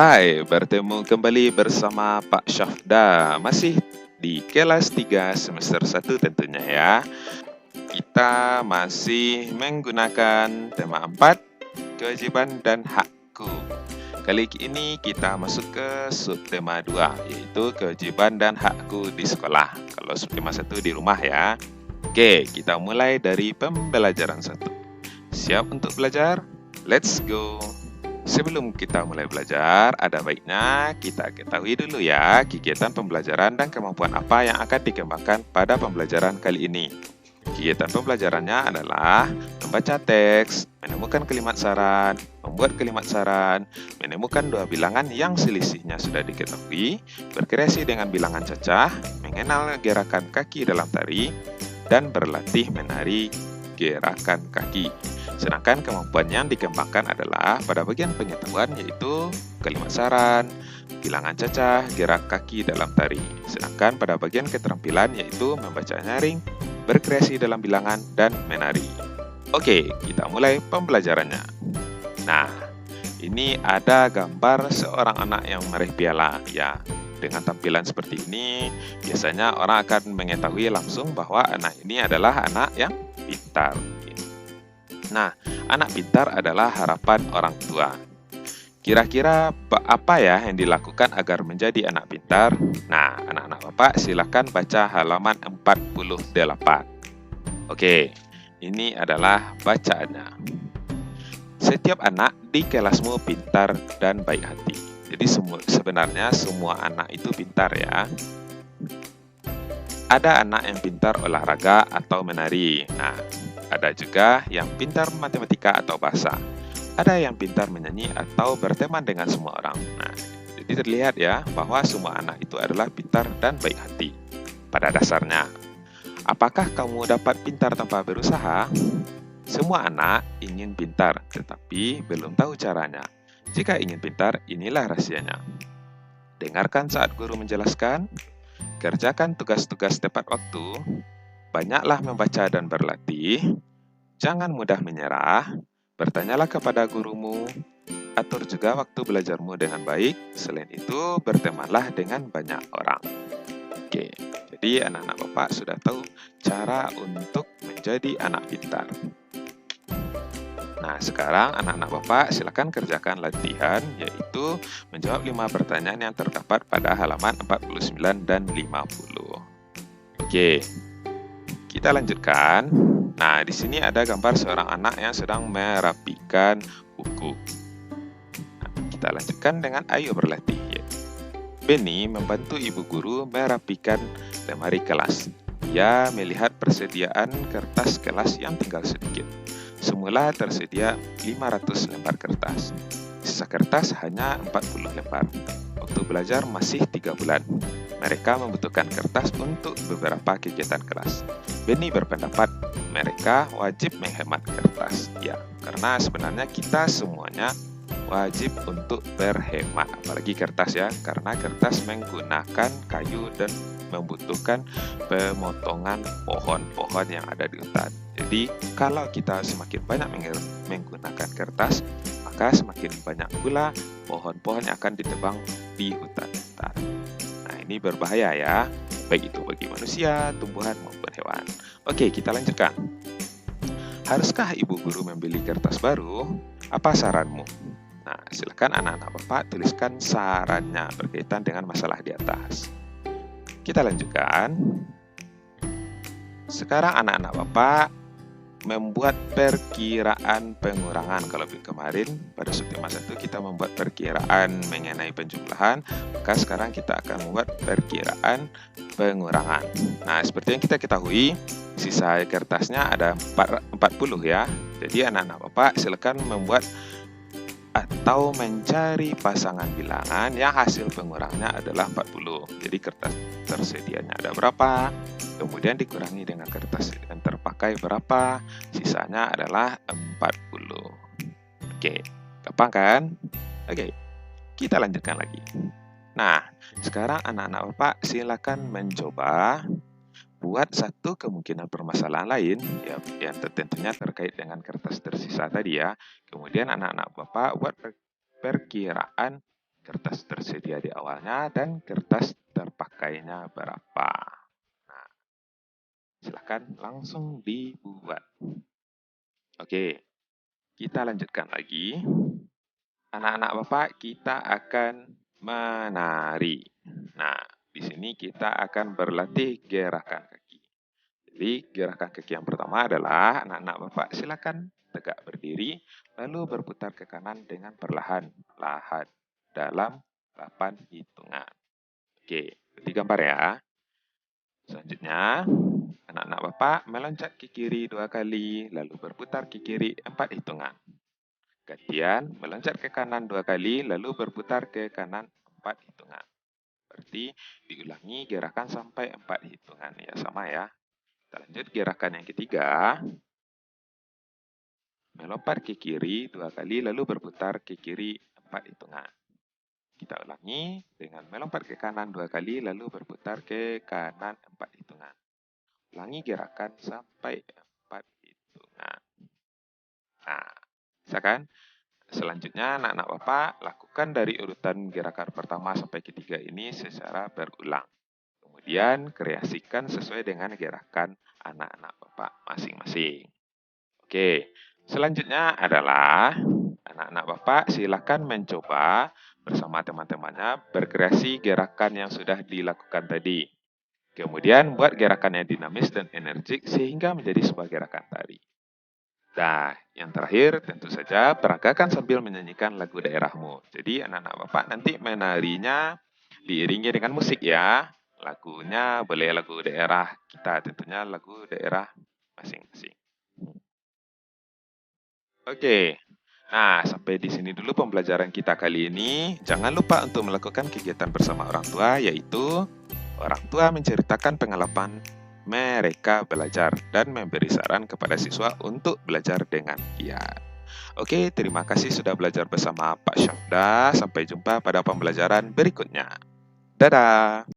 Hai, bertemu kembali bersama Pak Syafda, masih di kelas 3 semester 1 tentunya ya. Kita masih menggunakan tema 4, kewajiban dan hakku. Kali ini kita masuk ke subtema 2, yaitu kewajiban dan hakku di sekolah. Kalau subtema 1 di rumah ya. Oke, kita mulai dari pembelajaran 1. Siap untuk belajar? Let's go! Sebelum kita mulai belajar, ada baiknya kita ketahui dulu ya kegiatan pembelajaran dan kemampuan apa yang akan dikembangkan pada pembelajaran kali ini. Kegiatan pembelajarannya adalah membaca teks, menemukan kalimat saran, membuat kalimat saran, menemukan dua bilangan yang selisihnya sudah diketahui, berkreasi dengan bilangan cacah, mengenal gerakan kaki dalam tari, dan berlatih menari gerakan kaki. Sedangkan kemampuan yang dikembangkan adalah pada bagian pengetahuan yaitu kalimat saran, bilangan cacah, gerak kaki dalam tari. Sedangkan pada bagian keterampilan yaitu membaca nyaring, berkreasi dalam bilangan, dan menari. Oke, kita mulai pembelajarannya. Nah, ini ada gambar seorang anak yang meraih piala. Ya, dengan tampilan seperti ini, biasanya orang akan mengetahui langsung bahwa anak ini adalah anak yang pintar. Nah, anak pintar adalah harapan orang tua. Kira-kira apa ya yang dilakukan agar menjadi anak pintar? Nah, anak-anak Bapak silakan baca halaman 48. Oke, ini adalah bacaannya. Setiap anak di kelasmu pintar dan baik hati. Jadi sebenarnya semua anak itu pintar ya. Ada anak yang pintar olahraga atau menari. Nah, ada juga yang pintar matematika atau bahasa. Ada yang pintar menyanyi atau berteman dengan semua orang. Nah, jadi terlihat ya bahwa semua anak itu adalah pintar dan baik hati. Pada dasarnya, apakah kamu dapat pintar tanpa berusaha? Semua anak ingin pintar, tetapi belum tahu caranya. Jika ingin pintar, inilah rahasianya. Dengarkan saat guru menjelaskan, kerjakan tugas-tugas tepat waktu, banyaklah membaca dan berlatih, jangan mudah menyerah, bertanyalah kepada gurumu, atur juga waktu belajarmu dengan baik, selain itu bertemanlah dengan banyak orang. Oke, jadi anak-anak Bapak sudah tahu cara untuk menjadi anak pintar. Nah, sekarang anak-anak Bapak silakan kerjakan latihan, yaitu menjawab 5 pertanyaan yang terdapat pada halaman 49 dan 50. Oke, kita lanjutkan. Nah, di sini ada gambar seorang anak yang sedang merapikan buku. Nah, kita lanjutkan dengan ayo berlatih. Benny membantu ibu guru merapikan lemari kelas. Ia melihat persediaan kertas kelas yang tinggal sedikit. Semula tersedia 500 lembar kertas. Sisa kertas hanya 40 lembar. Waktu belajar masih 3 bulan. Mereka membutuhkan kertas untuk beberapa kegiatan kelas. Benny berpendapat mereka wajib menghemat kertas. Ya, karena sebenarnya kita semuanya wajib untuk berhemat, apalagi kertas ya, karena kertas menggunakan kayu dan membutuhkan pemotongan pohon-pohon yang ada di hutan. Jadi kalau kita semakin banyak menggunakan kertas, maka semakin banyak pula pohon-pohon yang akan ditebang di hutan-hutan. Nah, ini berbahaya ya, baik itu bagi manusia, tumbuhan maupun hewan. Oke, kita lanjutkan. Haruskah ibu guru membeli kertas baru? Apa saranmu? Nah, silakan anak-anak Bapak tuliskan sarannya berkaitan dengan masalah di atas. Kita lanjutkan. Sekarang anak-anak Bapak membuat perkiraan pengurangan. Kalau kemarin pada subtema 1 kita membuat perkiraan mengenai penjumlahan, maka sekarang kita akan membuat perkiraan pengurangan. Nah, seperti yang kita ketahui, sisa kertasnya ada 40 ya. Jadi anak-anak Bapak silakan membuat atau mencari pasangan bilangan yang hasil pengurangnya adalah 40. Jadi kertas tersedianya ada berapa, kemudian dikurangi dengan kertas yang terpakai berapa, sisanya adalah 40. Oke, gampang kan? Oke, kita lanjutkan lagi. Nah, sekarang anak-anak Bapak silakan mencoba buat satu kemungkinan permasalahan lain ya, yang tentunya terkait dengan kertas tersisa tadi ya. Kemudian anak-anak Bapak buat perkiraan kertas tersedia di awalnya, dan kertas terpakainya berapa. Nah, silakan langsung dibuat. Oke, kita lanjutkan lagi. Anak-anak Bapak, kita akan menari. Nah, di sini kita akan berlatih gerakan kaki. Jadi, gerakan kaki yang pertama adalah anak-anak Bapak silakan tegak berdiri, lalu berputar ke kanan dengan perlahan-lahan dalam 8 hitungan. Oke, berarti gambar ya. Selanjutnya, anak-anak Bapak meloncat ke kiri 2 kali, lalu berputar ke kiri 4 hitungan. Gantian, meloncat ke kanan 2 kali, lalu berputar ke kanan 4 hitungan. Berarti diulangi gerakan sampai 4 hitungan. Ya, sama ya. Kita lanjut gerakan yang ketiga. Melompat ke kiri 2 kali, lalu berputar ke kiri 4 hitungan. Kita ulangi dengan melompat ke kanan 2 kali, lalu berputar ke kanan 4 hitungan. Ulangi gerakan sampai 4 hitungan. Nah, bisa kan? Selanjutnya, anak-anak Bapak lakukan dari urutan gerakan pertama sampai ketiga ini secara berulang. Kemudian, kreasikan sesuai dengan gerakan anak-anak Bapak masing-masing. Oke, selanjutnya adalah anak-anak Bapak silakan mencoba bersama teman-temannya berkreasi gerakan yang sudah dilakukan tadi. Kemudian, buat gerakan yang dinamis dan energik sehingga menjadi sebuah gerakan tari. Nah, yang terakhir tentu saja peragakan sambil menyanyikan lagu daerahmu. Jadi anak-anak Bapak nanti menarinya diiringi dengan musik ya. Lagunya boleh lagu daerah kita, tentunya lagu daerah masing-masing. Oke. Nah, sampai di sini dulu pembelajaran kita kali ini. Jangan lupa untuk melakukan kegiatan bersama orang tua, yaitu orang tua menceritakan pengalaman mereka belajar dan memberi saran kepada siswa untuk belajar dengan giat. Oke, terima kasih sudah belajar bersama Pak Syafda. Sampai jumpa pada pembelajaran berikutnya. Dadah!